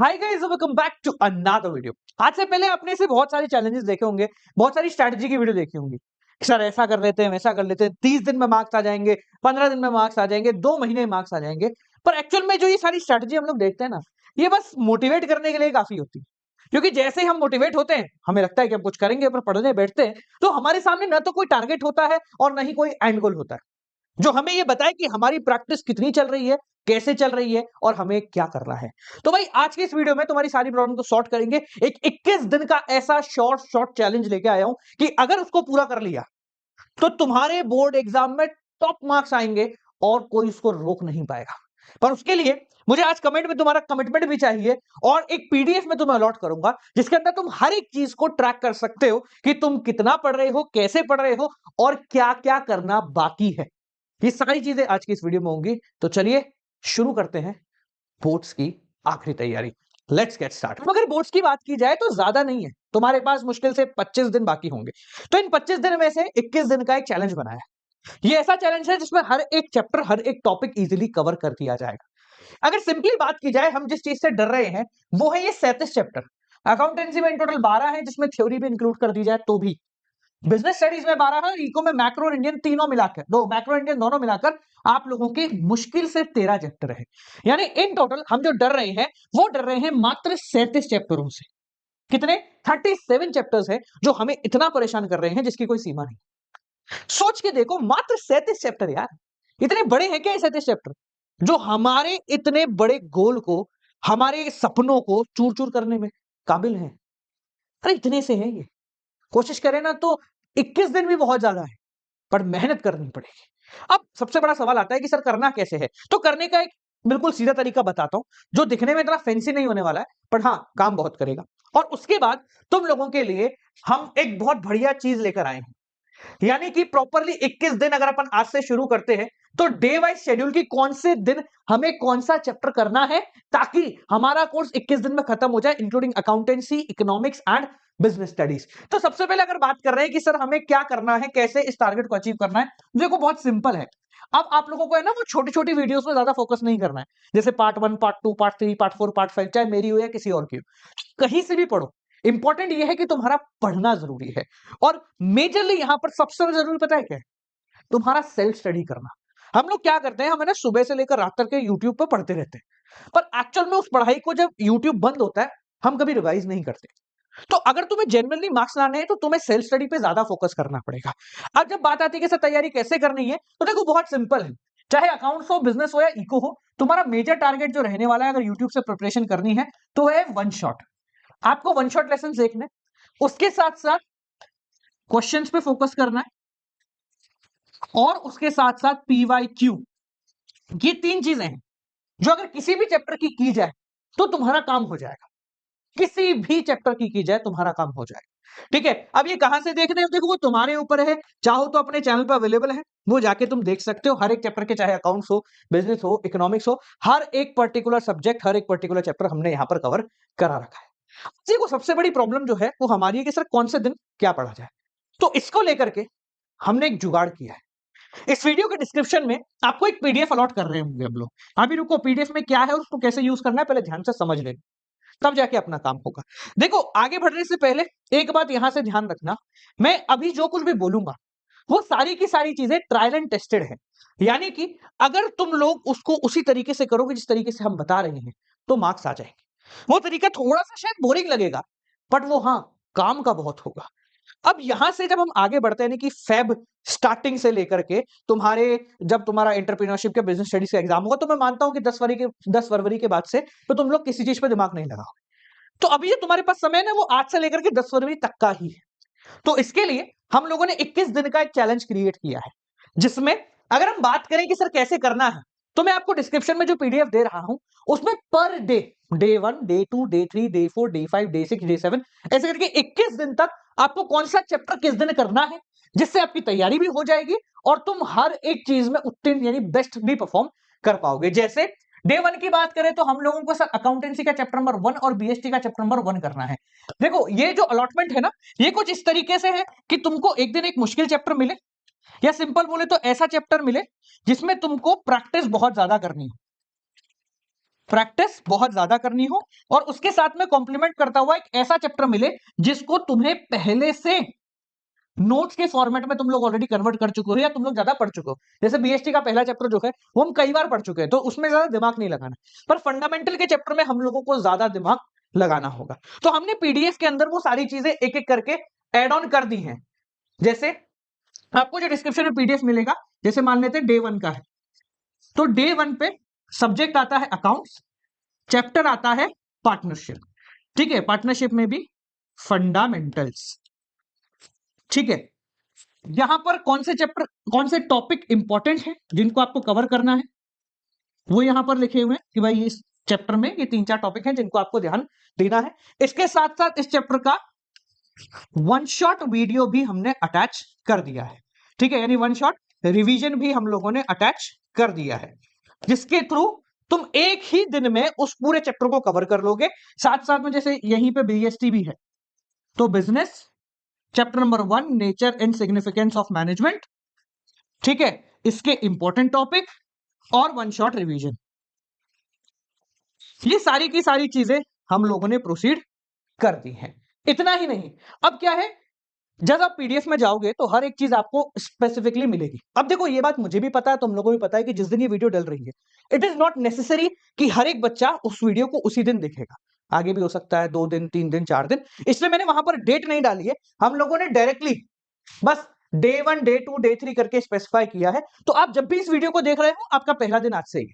Hi guys, welcome back to another video. आज से पहले आपने से बहुत सारे चैलेंजेस देखे होंगे, बहुत सारी स्ट्रैटेजी की वीडियो देखी होंगी। सर ऐसा कर लेते हैं, वैसा कर लेते हैं, 30 दिन में मार्क्स आ जाएंगे, 15 दिन में मार्क्स आ जाएंगे, 2 महीने में मार्क्स आ जाएंगे। पर एक्चुअल में जो ये सारी स्ट्रैटेजी हम लोग देखते हैं ना, ये बस मोटिवेट करने के लिए काफी होती है। क्योंकि जैसे ही हम मोटिवेट होते हैं, हमें लगता है कि हम कुछ करेंगे, पर पढ़ने बैठते हैं तो हमारे सामने न तो कोई टारगेट होता है और न ही कोई एंड गोल होता है जो हमें ये बताए कि हमारी प्रैक्टिस कितनी चल रही है, कैसे चल रही है और हमें क्या करना है। तो भाई आज की इस वीडियो में तुम्हारी सारी प्रॉब्लम को सॉर्ट करेंगे। एक 21 दिन का ऐसा शॉर्ट चैलेंज लेके आया हूं कि अगर उसको पूरा कर लिया तो तुम्हारे बोर्ड एग्जाम में टॉप मार्क्स आएंगे और कोई उसको रोक नहीं पाएगा। पर उसके लिए मुझे आज कमेंट में तुम्हारा कमिटमेंट भी चाहिए और एक पीडीएफ में तुम्हें अलॉट करूंगा जिसके अंदर तुम हर एक चीज को ट्रैक कर सकते हो कि तुम कितना पढ़ रहे हो, कैसे पढ़ रहे हो और क्या क्या करना बाकी है। ये सारी चीजें आज की इस वीडियो में होंगी। तो चलिए शुरू करते हैं बोर्ड्स की आखिरी तैयारी। Let's get start. अगर बोर्ड्स की बात की जाए तो ज्यादा नहीं है, तुम्हारे पास मुश्किल से 25 दिन बाकी होंगे। तो इन 25 दिन में से 21 दिन का एक चैलेंज बनाया है। ये ऐसा चैलेंज है जिसमें हर एक चैप्टर, हर एक टॉपिक इजीली कवर कर दिया जाएगा। अगर सिंपली बात की जाए, हम जिस चीज से डर रहे हैं वो है ये 37 चैप्टर। अकाउंटेंसी में इन टोटल 12 है, जिसमें थ्योरी भी इंक्लूड कर दी जाए तो भी। बिजनेस स्टडीज में 12 है, इको में मैक्रो और इंडियन तीनों मिलाकर, दो मैक्रो इंडियन दोनों मिलाकर आप लोगों के मुश्किल से 13 चैप्टर है। यानी इन टोटल हम जो डर रहे हैं वो डर रहे हैं मात्र 37 चैप्टरों से। कितने? 37 चैप्टर्स है जो हमें इतना परेशान कर रहे हैं जिसकी कोई सीमा नहीं। सोच के देखो, मात्र 37 चैप्टर यार, इतने बड़े हैं क्या ये 37 चैप्टर जो हमारे इतने बड़े गोल को, हमारे सपनों को चूर चूर करने में काबिल हैं। अरे इतने से हैं ये। कोशिश करें ना तो 21 दिन भी बहुत ज्यादा है, पर मेहनत करनी पड़ेगी। अब सबसे बड़ा सवाल आता है कि सर करना कैसे है। तो करने का एक बिल्कुल सीधा तरीका बताता हूं जो दिखने में इतना फैंसी नहीं होने वाला है, पर हाँ काम बहुत करेगा। और उसके बाद तुम लोगों के लिए हम एक बहुत बढ़िया चीज लेकर आए हैं। यानी कि प्रॉपरली 21 दिन अगर अपन आज से शुरू करते हैं तो डे वाइज शेड्यूल की कौन से दिन हमें कौन सा चैप्टर करना है ताकि हमारा कोर्स 21 दिन में खत्म हो जाए, including accountancy, economics and business studies. तो सबसे पहले अगर बात कर रहे हैं कि सर हमें क्या करना है, कैसे इस टारगेट को अचीव करना है, देखो बहुत सिंपल है। अब आप लोगों को है ना वो छोटी छोटी वीडियोस में ज्यादा फोकस नहीं करना है, जैसे part 1, part 2, part 3, part 4, part 5, चाहे मेरी हो या किसी और की हो, कहीं से भी पढ़ो। इंपॉर्टेंट ये है कि तुम्हारा पढ़ना जरूरी है। और मेजरली यहां पर सबसे जरूरी पता है क्या है? तुम्हारा सेल्फ स्टडी करना। हम लोग क्या करते हैं, हम है ना सुबह से लेकर रात तक के यूट्यूब पर पढ़ते रहते हैं, पर एक्चुअल में उस पढ़ाई को जब यूट्यूब बंद होता है हम कभी रिवाइज नहीं करते। तो अगर तुम्हें जेन्युइनली मार्क्स लाने हैं तो तुम्हें सेल्फ स्टडी पे ज्यादा फोकस करना पड़ेगा। अब जब बात आती है कि सर तैयारी कैसे करनी है, तो देखो बहुत सिंपल है। चाहे अकाउंट्स हो, बिजनेस हो या इको हो, तुम्हारा मेजर टारगेट जो रहने वाला है अगर यूट्यूब से प्रिपरेशन करनी है तो है वन शॉट। आपको वन शॉट लेसन देखने, उसके साथ साथ क्वेश्चंस पे फोकस करना है और उसके साथ साथ पीवाईक्यू। ये 3 चीजें हैं जो अगर किसी भी चैप्टर की जाए तो तुम्हारा काम हो जाएगा। किसी भी चैप्टर की जाए तुम्हारा काम हो जाएगा। ठीक है, अब ये कहां से देख रहे हो, देखो वो तुम्हारे ऊपर है। चाहो तो अपने चैनल पर अवेलेबल है, वो जाके तुम देख सकते हो हर एक चैप्टर के, चाहे अकाउंट्स हो, बिजनेस हो, इकोनॉमिक्स हो, हर एक पर्टिकुलर सब्जेक्ट, हर एक पर्टिकुलर चैप्टर हमने यहां पर कवर करा रखा है। देखो सबसे बड़ी प्रॉब्लम जो है वो हमारी है कि सर कौन से दिन क्या पढ़ा जाए। तो इसको लेकर के हमने एक जुगाड़ किया है। इस वीडियो के डिस्क्रिप्शन में आपको एक पीडीएफ अलॉट कर रहे होंगे हम लोग। अभी रुको, पीडीएफ में क्या है और उसको कैसे यूज करना है पहले ध्यान से समझ लेना, तब जाके अपना काम होगा। देखो आगे बढ़ने से पहले एक बात यहां से ध्यान रखना, मैं अभी जो कुछ भी बोलूंगा वो सारी की सारी चीजें ट्रायल एंड टेस्टेड है। यानी कि अगर तुम लोग उसको उसी तरीके से करोगे जिस तरीके से हम बता रहे हैं तो मार्क्स आ जाएंगे। वो तरीका थोड़ा सा शायद बोरिंग लगेगा, बट वो हाँ काम का बहुत होगा। अब यहां से जब हम आगे बढ़ते हैं कि फेब स्टार्टिंग से लेकर के तुम्हारे, जब तुम्हारा एंटरप्रेन्योरशिप के बिजनेस स्टडीज का एग्जाम होगा, तो मैं मानता हूं कि 10 फरवरी के बाद से तो तुम लोग किसी चीज पे दिमाग नहीं लगाओ। तो अभी जो तुम्हारे पास समय है ना वो आज से लेकर के 10 फरवरी तक का ही है। तो इसके लिए हम लोगों ने 21 दिन का एक चैलेंज क्रिएट किया है, जिसमें अगर हम बात करें कि सर कैसे करना है, तो मैं आपको डिस्क्रिप्शन में जो पीडीएफ दे रहा हूं उसमें per day, day 1, day 2, day 3, day 4, day 5, day 6, day 7, ऐसे करके 21 दिन तक आपको कौन सा चैप्टर किस दिन करना है, जिससे आपकी तैयारी भी हो जाएगी और तुम हर एक चीज में उत्तीर्ण यानी बेस्ट भी परफॉर्म कर पाओगे। जैसे डे 1 की बात करें तो हम लोगों को सर अकाउंटेंसी का चैप्टर नंबर 1 और बीएसटी का चैप्टर नंबर 1 करना है। देखो ये जो अलॉटमेंट है ना, ये कुछ इस तरीके से है कि तुमको एक दिन एक मुश्किल चैप्टर मिले, या सिंपल बोले तो ऐसा चैप्टर मिले जिसमें तुमको प्रैक्टिस बहुत ज्यादा करनी है। प्रैक्टिस बहुत ज्यादा करनी हो और उसके साथ में कॉम्प्लीमेंट करता हुआ एक ऐसा चैप्टर मिले जिसको तुम्हें पहले से नोट्स के फॉर्मेट में तुम लोग ऑलरेडी कन्वर्ट कर चुके हो या तुम लोग ज्यादा पढ़ चुके हो। जैसे बीएसटी का पहला चैप्टर जो है वो हम कई बार पढ़ चुके हैं, तो उसमें ज्यादा दिमाग नहीं लगाना, पर फंडामेंटल के चैप्टर में हम लोगों को ज्यादा दिमाग लगाना होगा। तो हमने पीडीएफ के अंदर वो सारी चीजें एक एक करके एड ऑन कर दी हैं। जैसे आपको जो डिस्क्रिप्शन में पीडीएफ मिलेगा, जैसे मान लेते हैं डे 1 का है, तो डे 1 पे सब्जेक्ट आता है अकाउंट्स, चैप्टर आता है पार्टनरशिप। ठीक है, पार्टनरशिप में भी फंडामेंटल्स। ठीक है, यहां पर कौन से चैप्टर, कौन से टॉपिक इंपॉर्टेंट है जिनको आपको कवर करना है, वो यहां पर लिखे हुए हैं कि भाई इस चैप्टर में ये 3-4 टॉपिक हैं जिनको आपको ध्यान देना है। इसके साथ साथ इस चैप्टर का वन शॉट वीडियो भी हमने अटैच कर दिया है। ठीक है, यानी वन शॉट रिवीजन भी हम लोगों ने अटैच कर दिया है, जिसके थ्रू तुम एक ही दिन में उस पूरे चैप्टर को कवर कर लोगे। साथ साथ में जैसे यहीं पे बीएसटी भी है, तो business chapter number 1 nature and significance of management, ठीक है, इसके इंपॉर्टेंट टॉपिक और वन शॉट रिवीजन, ये सारी की सारी चीजें हम लोगों ने प्रोसीड कर दी हैं। इतना ही नहीं, अब क्या है, जब आप पीडीएफ में जाओगे तो हर एक चीज आपको स्पेसिफिकली मिलेगी। अब देखो, ये बात मुझे भी पता है, तुम लोगों को भी पता है कि जिस दिन ये वीडियो डल रही है, इट इज नॉट नेसेसरी कि हर एक बच्चा उस वीडियो को उसी दिन देखेगा, आगे भी हो सकता है 2 दिन 3 दिन 4 दिन, इसलिए मैंने वहां पर डेट नहीं डाली है। हम लोगों ने डायरेक्टली बस डे 1 डे 2 डे 3 करके स्पेसिफाई किया है। तो आप जब भी इस वीडियो को देख रहे हो, आपका पहला दिन आज से ही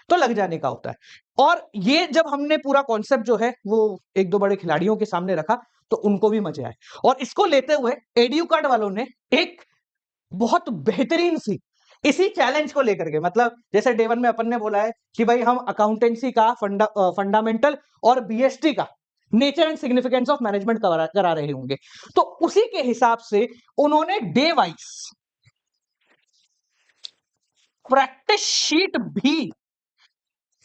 तो लग जाने का होता है। और ये जब हमने पूरा कॉन्सेप्ट जो है वो एक दो बड़े खिलाड़ियों के सामने रखा, तो उनको भी मजे आए। और इसको लेते हुए एडयू कार्ड वालों ने एक बहुत बेहतरीन सी इसी चैलेंज को लेकर के, मतलब जैसे डे 1 में अपन ने बोला है कि भाई हम अकाउंटेंसी का फंडामेंटल और बीएसटी का nature and significance of management करा रहे होंगे, तो उसी के हिसाब से उन्होंने डे वाइज प्रैक्टिस शीट भी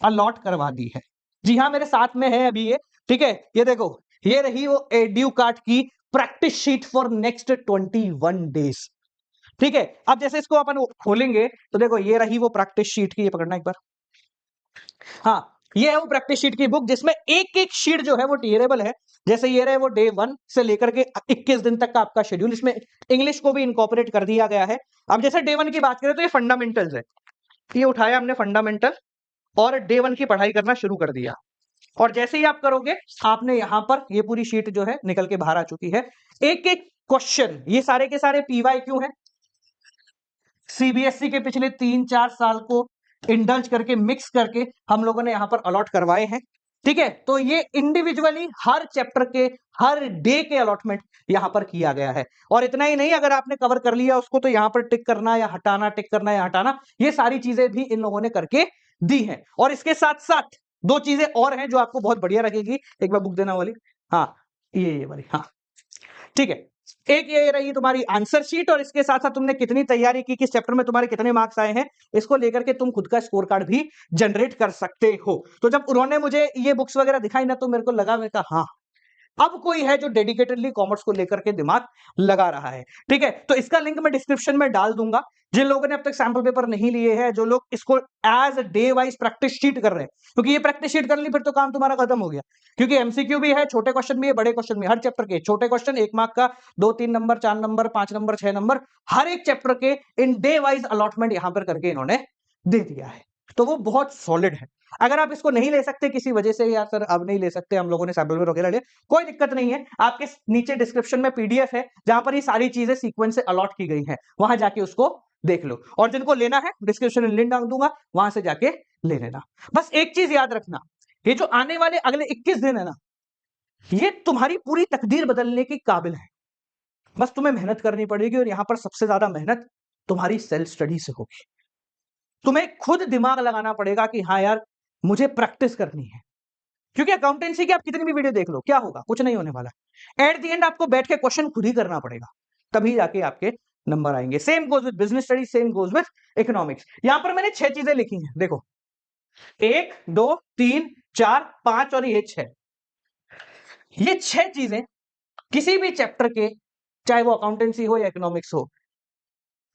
अलॉट करवा दी है। जी हाँ, मेरे साथ में है अभी ये, ठीक है, ये देखो, ये रही वो एड्यू कार्ड की practice sheet for next 21 days. ठीक है, अब जैसे इसको अपन खोलेंगे तो देखो, ये रही वो प्रैक्टिस शीट की, ये पकड़ना एक बार, हाँ, ये है वो प्रैक्टिस शीट की बुक, जिसमें एक एक शीट जो है वो टीयरेबल है। जैसे ये रहे वो डे 1 से लेकर के 21 दिन तक का आपका शेड्यूल, इसमें इंग्लिश को भी इनकॉर्पोरेट कर दिया गया है। अब जैसे डे 1 की बात करें तो ये फंडामेंटल्स है, ये उठाया हमने फंडामेंटल और डे 1 की पढ़ाई करना शुरू कर दिया। और जैसे ही आप करोगे, आपने यहां पर ये पूरी शीट जो है निकल के बाहर आ चुकी है। एक एक क्वेश्चन, ये सारे के सारे पीवाईक्यू हैं, सीबीएसई के पिछले 3-4 साल को इंडल्ज करके मिक्स करके हम लोगों ने यहां पर अलॉट करवाए हैं। ठीक है, तो ये इंडिविजुअली हर चैप्टर के हर डे के अलॉटमेंट यहां पर किया गया है। और इतना ही नहीं, अगर आपने कवर कर लिया उसको, तो यहां पर टिक करना या हटाना, टिक करना या हटाना, ये सारी चीजें भी इन लोगों ने करके दी हैं। और इसके साथ साथ दो चीजें और हैं जो आपको बहुत बढ़िया लगेगी, एक बार बुक देना वाली, हाँ, ये वाली, हाँ, ठीक है। एक ये रही तुम्हारी आंसर शीट, और इसके साथ साथ तुमने कितनी तैयारी की, किस चैप्टर में तुम्हारे कितने मार्क्स आए हैं, इसको लेकर के तुम खुद का स्कोर कार्ड भी जनरेट कर सकते हो। तो जब उन्होंने मुझे ये बुक्स वगैरह दिखाई ना, तो मेरे को लगा, मैं कहा हाँ, अब कोई है जो डेडिकेटेडली कॉमर्स को लेकर के दिमाग लगा रहा है। ठीक है, तो इसका लिंक मैं डिस्क्रिप्शन में डाल दूंगा। जिन लोगों ने अब तक सैंपल पेपर नहीं लिए हैं, जो लोग इसको as day wise practice sheet कर रहे हैं, क्योंकि ये प्रैक्टिस शीट कर ली फिर तो काम तुम्हारा खत्म हो गया, क्योंकि एमसीक्यू भी है, छोटे क्वेश्चन भी है, बड़े क्वेश्चन भी, हर चैप्टर के छोटे क्वेश्चन 1 मार्क का, 2-3 नंबर, 4 नंबर, 5 नंबर, 6 नंबर, हर एक चैप्टर के इन डे वाइज अलॉटमेंट यहां पर करके इन्होंने दे दिया है। तो वो बहुत सॉलिड है। अगर आप इसको नहीं ले सकते किसी वजह से, यार सर अब नहीं ले सकते, हम लोगों ने सैंपल पेपर वगैरह ले, कोई दिक्कत नहीं है, आपके नीचे डिस्क्रिप्शन में पीडीएफ है जहां पर ये सारी चीजें सीक्वेंस से अलॉट की गई हैं, वहां जाके उसको देख लो। और जिनको लेना है डिस्क्रिप्शन में लिंक डाल दूंगा, वहां से जाके ले लेना। बस एक चीज याद रखना, ये जो आने वाले अगले 21 दिन है ना, ये तुम्हारी पूरी तकदीर बदलने की काबिल है। बस तुम्हें मेहनत करनी पड़ेगी, और यहां पर सबसे ज्यादा मेहनत तुम्हारी सेल्फ स्टडी से होगी। तुम्हें खुद दिमाग लगाना पड़ेगा कि हाँ यार, मुझे प्रैक्टिस करनी है, क्योंकि अकाउंटेंसी की आप कितनी भी वीडियो देख लो, क्या होगा, कुछ नहीं होने वाला। एट द एंड आपको बैठ के क्वेश्चन खुद ही करना पड़ेगा, तभी जाके आपके नंबर आएंगे। Same goes with business study, same goes with economics. यहां पर मैंने 6 चीजें लिखी हैं, देखो, 1 2 3 4 5 और ये 6, ये 6 चीजें किसी भी चैप्टर के, चाहे वो अकाउंटेंसी हो या इकोनॉमिक्स हो,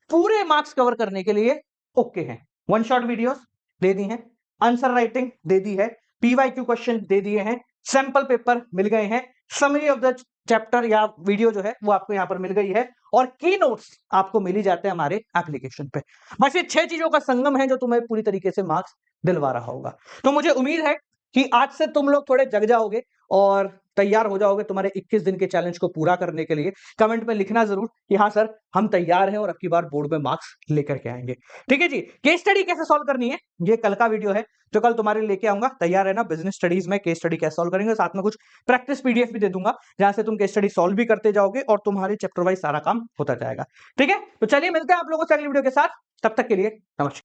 पूरे मार्क्स कवर करने के लिए ओके हैं। वन शॉट वीडियोस दे दी हैं, आंसर राइटिंग दे दी है, पीवाईक्यू क्वेश्चन दे दिए हैं, सैंपल पेपर मिल गए हैं, समरी ऑफ द चैप्टर या वीडियो जो है वो आपको यहां पर मिल गई है, और की नोट्स आपको मिल ही जाते हैं हमारे एप्लीकेशन पे। बस ये 6 चीजों का संगम है जो तुम्हें पूरी तरीके से मार्क्स दिलवा रहा होगा। तो मुझे उम्मीद है कि आज से तुम लोग थोड़े जग जाओगे और तैयार हो जाओगे तुम्हारे 21 दिन के चैलेंज को पूरा करने के लिए। कमेंट में लिखना जरूर कि हाँ सर हम तैयार हैं और अब की बार बोर्ड में मार्क्स लेकर के आएंगे। ठीक है जी। केस स्टडी कैसे सॉल्व करनी है ये कल का वीडियो है जो कल तुम्हारे लिए लेके आऊंगा। तैयार है ना? बिजनेस स्टडीज में केस स्टडी कैसे सॉल्व करेंगे, साथ में कुछ प्रैक्टिस पीडीएफ भी दे दूंगा जहां से तुम केस स्टडी सॉल्व भी करते जाओगे और तुम्हारे चैप्टर वाइज सारा काम होता जाएगा। ठीक है, तो चलिए मिलते हैं आप लोगों से अगली वीडियो के साथ। तब तक के लिए नमस्कार।